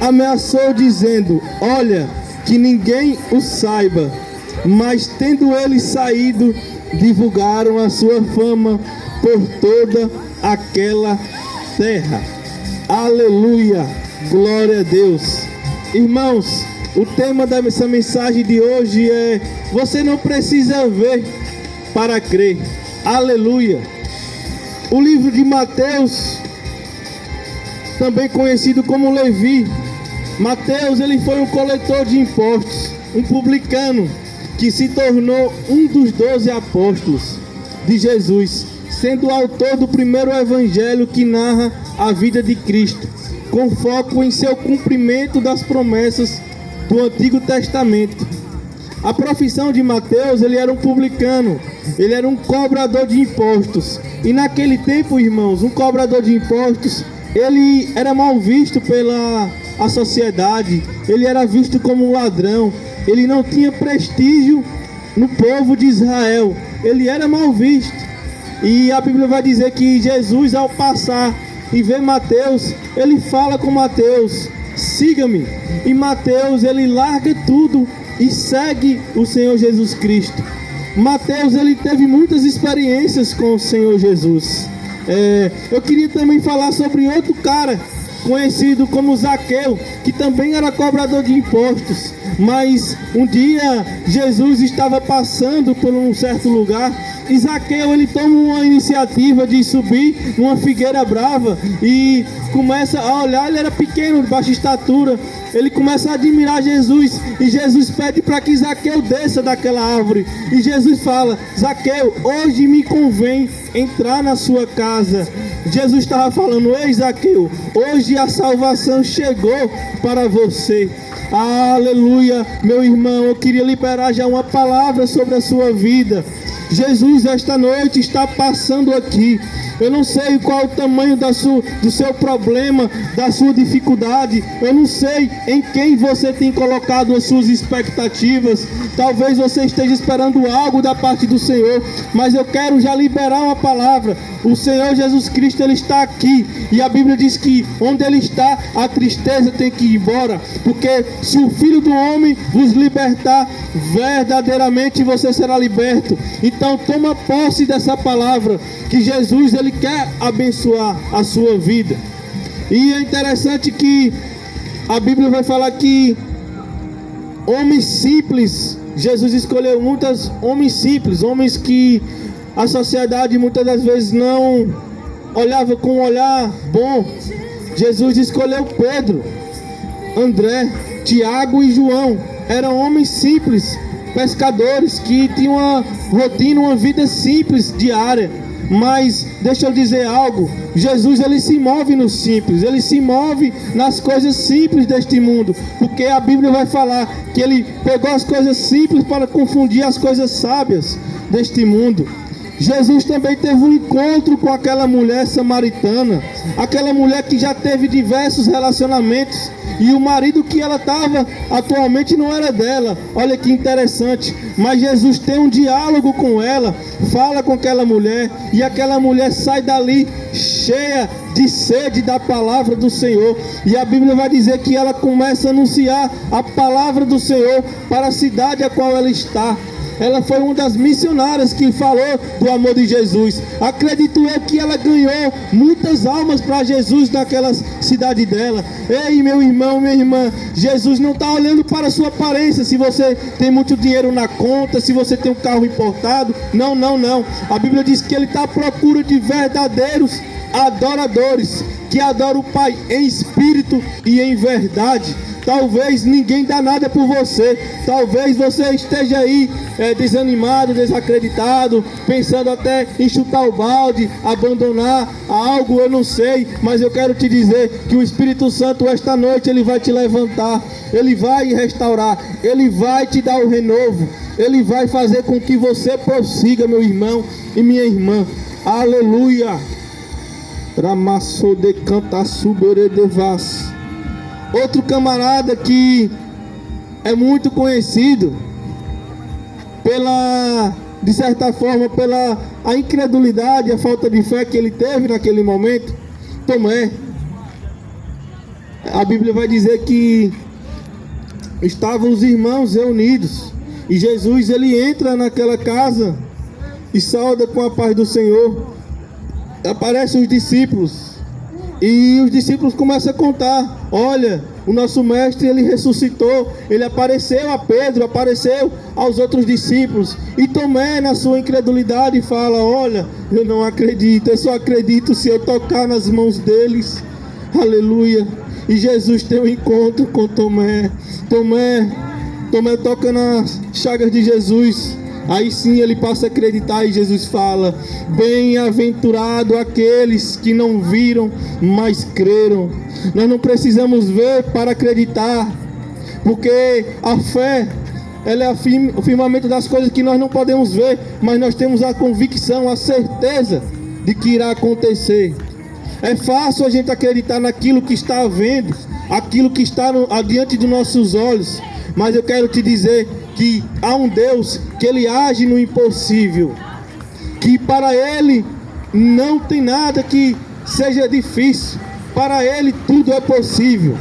ameaçou dizendo: olha, que ninguém o saiba. Mas tendo eles saído, divulgaram a sua fama por toda aquela terra. Aleluia, glória a Deus. Irmãos, o tema dessa mensagem de hoje é: você não precisa ver para crer. Aleluia. O livro de Mateus, também conhecido como Levi. Mateus, ele foi um coletor de impostos, um publicano, que se tornou um dos 12 apóstolos de Jesus, sendo o autor do primeiro evangelho que narra a vida de Cristo, com foco em seu cumprimento das promessas do Antigo Testamento. A profissão de Mateus, ele era um publicano, ele era um cobrador de impostos. E naquele tempo, irmãos, um cobrador de impostos, ele era mal visto pela sociedade, ele era visto como um ladrão, ele não tinha prestígio no povo de Israel, ele era mal visto. E a Bíblia vai dizer que Jesus, ao passar e ver Mateus, ele fala com Mateus: siga-me. E Mateus, ele larga tudo e segue o Senhor Jesus Cristo. Mateus, ele teve muitas experiências com o Senhor Jesus. Eu queria também falar sobre outro cara conhecido como Zaqueu, que também era cobrador de impostos. Mas um dia Jesus estava passando por um certo lugar e Zaqueu, ele toma uma iniciativa de subir numa figueira brava e começa a olhar. Ele era pequeno, de baixa estatura. Ele começa a admirar Jesus e Jesus pede para que Zaqueu desça daquela árvore. E Jesus fala: Zaqueu, hoje me convém entrar na sua casa. Jesus estava falando: ei, Zaqueu, hoje a salvação chegou para você. Aleluia, meu irmão, eu queria liberar já uma palavra sobre a sua vida. Jesus esta noite está passando aqui. Eu não sei qual o tamanho do seu problema, da sua dificuldade. Eu não sei em quem você tem colocado as suas expectativas. Talvez você esteja esperando algo da parte do Senhor, mas eu quero já liberar uma palavra. O Senhor Jesus Cristo, ele está aqui, e a Bíblia diz que onde ele está, a tristeza tem que ir embora, porque se o Filho do Homem vos libertar, verdadeiramente você será liberto. Então toma posse dessa palavra, que Jesus, ele quer abençoar a sua vida. E é interessante que a Bíblia vai falar que homens simples, Jesus escolheu muitos homens simples, homens que a sociedade muitas das vezes não olhava com um olhar bom. Jesus escolheu Pedro, André, Tiago e João. Eram homens simples, pescadores, que tinham uma rotina, uma vida simples, diária. Mas deixa eu dizer algo: Jesus, ele se move no simples, ele se move nas coisas simples deste mundo, porque a Bíblia vai falar que ele pegou as coisas simples para confundir as coisas sábias deste mundo. Jesus também teve um encontro com aquela mulher samaritana, aquela mulher que já teve diversos relacionamentos, e o marido que ela estava atualmente não era dela. Olha que interessante. Mas Jesus tem um diálogo com ela, fala com aquela mulher, e aquela mulher sai dali cheia de sede da palavra do Senhor. E a Bíblia vai dizer que ela começa a anunciar a palavra do Senhor para a cidade a qual ela está. Ela foi uma das missionárias que falou do amor de Jesus. Acredito eu que ela ganhou muitas almas para Jesus naquela cidade dela. Ei, meu irmão, minha irmã, Jesus não está olhando para a sua aparência, se você tem muito dinheiro na conta, se você tem um carro importado. Não, não, não. A Bíblia diz que ele está à procura de verdadeiros adoradores, que adoram o Pai em espírito e em verdade. Talvez ninguém dá nada por você. Talvez você esteja aí desanimado, desacreditado, pensando até em chutar o balde, abandonar algo, eu não sei. Mas eu quero te dizer que o Espírito Santo esta noite, ele vai te levantar, ele vai restaurar, ele vai te dar o renovo, ele vai fazer com que você prossiga, meu irmão e minha irmã. Aleluia. Ramasso de canta subere de vas. Outro camarada que é muito conhecido de certa forma, pela a incredulidade, a falta de fé que ele teve naquele momento, Tomé. A Bíblia vai dizer que estavam os irmãos reunidos e Jesus ele entra naquela casa e sauda com a paz do Senhor. Aparecem os discípulos e os discípulos começam a contar: olha, o nosso mestre ele ressuscitou, ele apareceu a Pedro, apareceu aos outros discípulos. E Tomé, na sua incredulidade, fala: olha, eu não acredito, eu só acredito se eu tocar nas mãos deles. Aleluia. E Jesus tem um encontro com Tomé. Tomé toca nas chagas de Jesus. Aí sim ele passa a acreditar e Jesus fala: bem-aventurado aqueles que não viram, mas creram. Nós não precisamos ver para acreditar, porque a fé, ela é o firmamento das coisas que nós não podemos ver, mas nós temos a convicção, a certeza de que irá acontecer. É fácil a gente acreditar naquilo que está vendo, aquilo que está adiante dos nossos olhos, mas eu quero te dizer que há um Deus que ele age no impossível, que para ele não tem nada que seja difícil, para ele tudo é possível.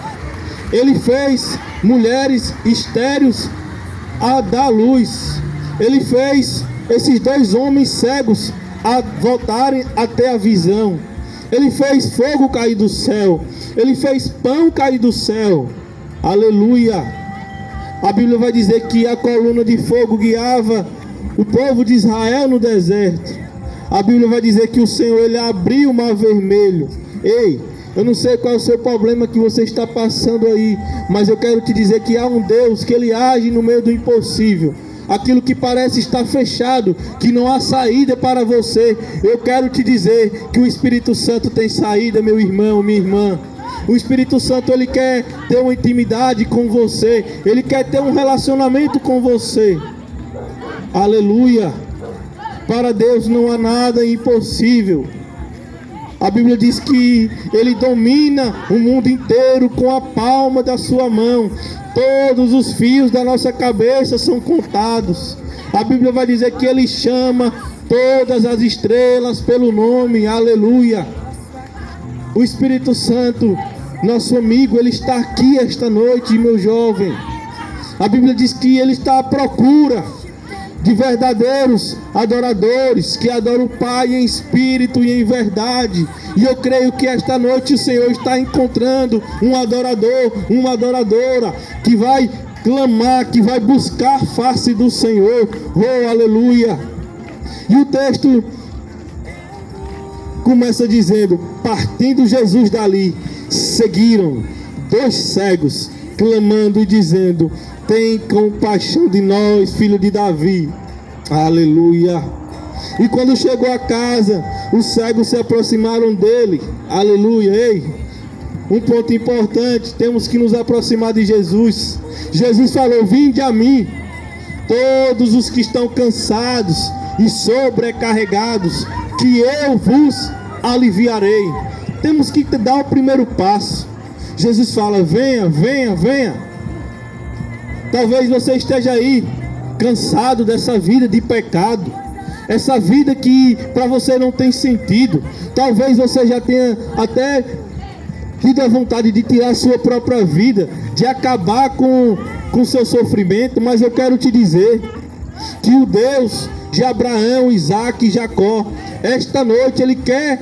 Ele fez mulheres estéreis a dar luz, ele fez esses dois homens cegos a voltarem a ter a visão, ele fez fogo cair do céu, ele fez pão cair do céu. Aleluia. A Bíblia vai dizer que a coluna de fogo guiava o povo de Israel no deserto. A Bíblia vai dizer que o Senhor ele abriu o mar vermelho. Ei, eu não sei qual é o seu problema que você está passando aí, mas eu quero te dizer que há um Deus que ele age no meio do impossível. Aquilo que parece estar fechado, que não há saída para você, eu quero te dizer que o Espírito Santo tem saída, meu irmão, minha irmã. O Espírito Santo ele quer ter uma intimidade com você, ele quer ter um relacionamento com você. Aleluia. Para Deus não há nada impossível. A Bíblia diz que ele domina o mundo inteiro com a palma da sua mão. Todos os fios da nossa cabeça são contados. A Bíblia vai dizer que ele chama todas as estrelas pelo nome. Aleluia. O Espírito Santo, nosso amigo, ele está aqui esta noite, meu jovem. A Bíblia diz que ele está à procura de verdadeiros adoradores, que adoram o Pai em espírito e em verdade. E eu creio que esta noite o Senhor está encontrando um adorador, uma adoradora, que vai clamar, que vai buscar a face do Senhor. Oh, aleluia. E o texto começa dizendo: partindo Jesus dali, seguiram dois cegos, clamando e dizendo: tem compaixão de nós, filho de Davi. Aleluia. E quando chegou a casa, os cegos se aproximaram dele. Aleluia. Ei, um ponto importante: temos que nos aproximar de Jesus. Jesus falou: vinde a mim, todos os que estão cansados e sobrecarregados, que eu vos aliviarei. Temos que dar o primeiro passo. Jesus fala: venha, venha, venha. Talvez você esteja aí cansado dessa vida de pecado, essa vida que para você não tem sentido. Talvez você já tenha até tido a vontade de tirar a sua própria vida, de acabar com seu sofrimento. Mas eu quero te dizer que o Deus de Abraão, Isaac e Jacó, esta noite ele quer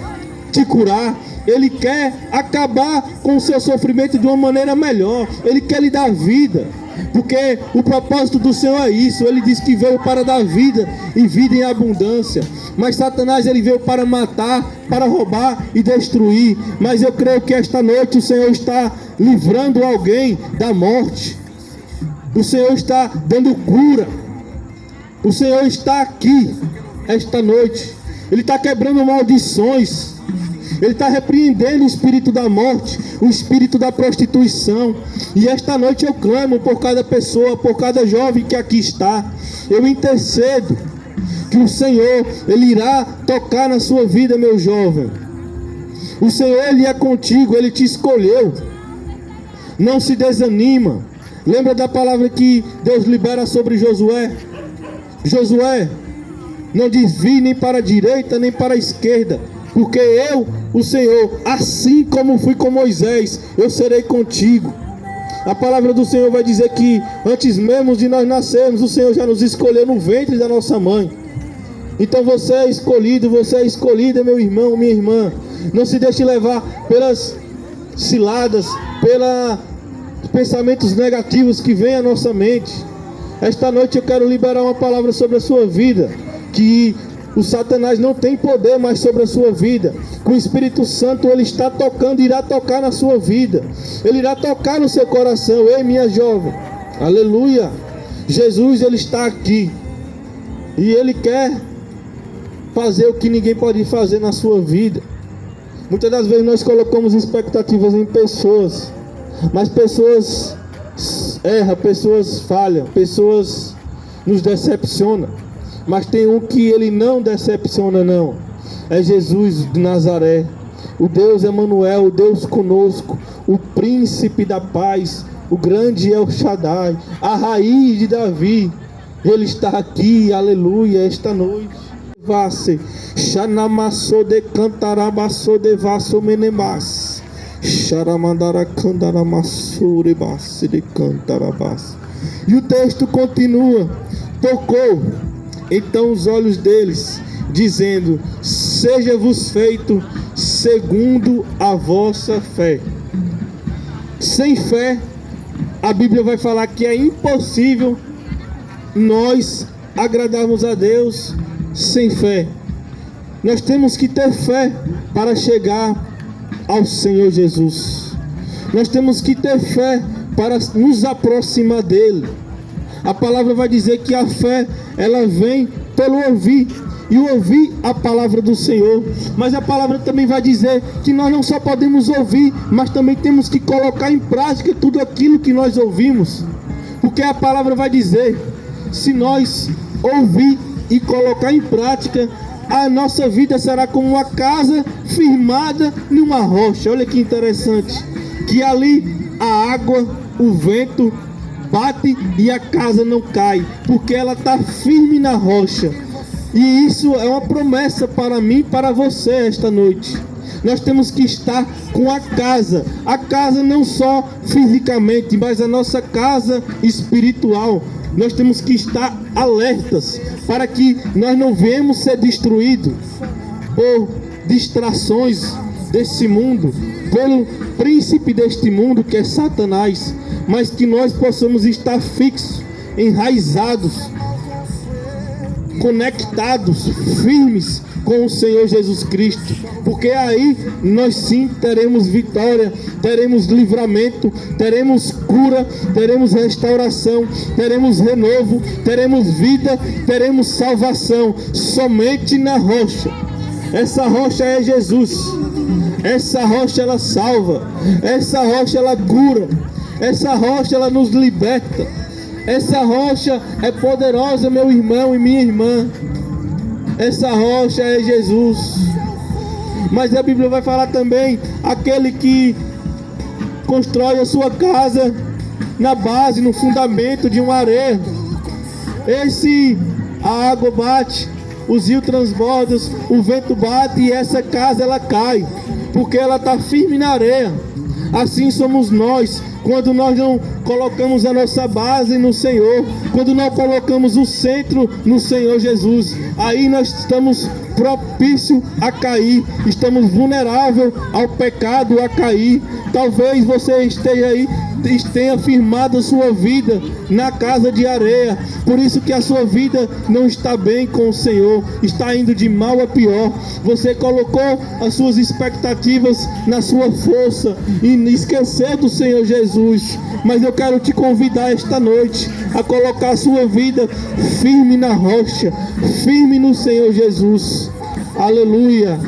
te curar. Ele quer acabar com o seu sofrimento de uma maneira melhor. Ele quer lhe dar vida, porque o propósito do Senhor é isso. Ele diz que veio para dar vida e vida em abundância. Mas Satanás ele veio para matar, para roubar e destruir. Mas eu creio que esta noite o Senhor está livrando alguém da morte. O Senhor está dando cura. O Senhor está aqui esta noite. Ele está quebrando maldições. Ele está repreendendo o espírito da morte, o espírito da prostituição. E esta noite eu clamo por cada pessoa, por cada jovem que aqui está. Eu intercedo que o Senhor, Ele irá tocar na sua vida, meu jovem. O Senhor, Ele é contigo, Ele te escolheu. Não se desanima. Lembra da palavra que Deus libera sobre Josué? Josué, não desvie nem para a direita nem para a esquerda, porque eu, o Senhor, assim como fui com Moisés, eu serei contigo. A palavra do Senhor vai dizer que antes mesmo de nós nascermos, o Senhor já nos escolheu no ventre da nossa mãe. Então você é escolhida, meu irmão, minha irmã. Não se deixe levar pelas ciladas, pelos pensamentos negativos que vêm à nossa mente. Esta noite eu quero liberar uma palavra sobre a sua vida, que o Satanás não tem poder mais sobre a sua vida. O Espírito Santo, ele está tocando, irá tocar na sua vida. Ele irá tocar no seu coração. Ei, minha jovem, aleluia. Jesus, ele está aqui. E ele quer fazer o que ninguém pode fazer na sua vida. Muitas das vezes nós colocamos expectativas em pessoas, mas pessoas erram, pessoas falham, pessoas nos decepcionam. Mas tem um que ele não decepciona, não. É Jesus de Nazaré, o Deus Emanuel, o Deus conosco, o príncipe da paz, o grande El Shaddai, a raiz de Davi. Ele está aqui, aleluia, esta noite. Vasse, Xanamassou de Cantarabassou de Vasso Menemas, Xaramandara Candaramassou de Basse de Cantarabas. E o texto continua: tocou então os olhos deles, dizendo: seja-vos feito segundo a vossa fé. Sem fé, a Bíblia vai falar que é impossível nós agradarmos a Deus sem fé. Nós temos que ter fé para chegar ao Senhor Jesus. Nós temos que ter fé para nos aproximar dele. A palavra vai dizer que a fé, ela vem pelo ouvir, e ouvir a palavra do Senhor. Mas a palavra também vai dizer que nós não só podemos ouvir, mas também temos que colocar em prática tudo aquilo que nós ouvimos. Porque a palavra vai dizer, se nós ouvir e colocar em prática, a nossa vida será como uma casa firmada numa rocha. Olha que interessante, que ali a água, o vento bate e a casa não cai, porque ela está firme na rocha. E isso é uma promessa para mim e para você esta noite. Nós temos que estar com a casa não só fisicamente, mas a nossa casa espiritual. Nós temos que estar alertas para que nós não venhamos ser destruídos por distrações desse mundo, pelo príncipe deste mundo, que é Satanás, mas que nós possamos estar fixos, enraizados, conectados, firmes com o Senhor Jesus Cristo, porque aí nós sim teremos vitória, teremos livramento, teremos cura, teremos restauração, teremos renovo, teremos vida, teremos salvação, somente na rocha. Essa rocha é Jesus. Essa rocha ela salva, essa rocha ela cura, essa rocha ela nos liberta. Essa rocha é poderosa, meu irmão e minha irmã. Essa rocha é Jesus. Mas a Bíblia vai falar também, aquele que constrói a sua casa na base, no fundamento de uma areia. Esse, a água bate, os rios transbordam, o vento bate e essa casa ela cai, porque ela está firme na areia. Assim somos nós, quando nós não colocamos a nossa base no Senhor, quando não colocamos o centro no Senhor Jesus, aí nós estamos propícios a cair, estamos vulneráveis ao pecado, a cair. Talvez você esteja aí, tenha firmado a sua vida na casa de areia, por isso que a sua vida não está bem com o Senhor, está indo de mal a pior. Você colocou as suas expectativas na sua força e esqueceu do Senhor Jesus. Mas eu quero te convidar esta noite a colocar a sua vida firme na rocha, firme no Senhor Jesus. Aleluia.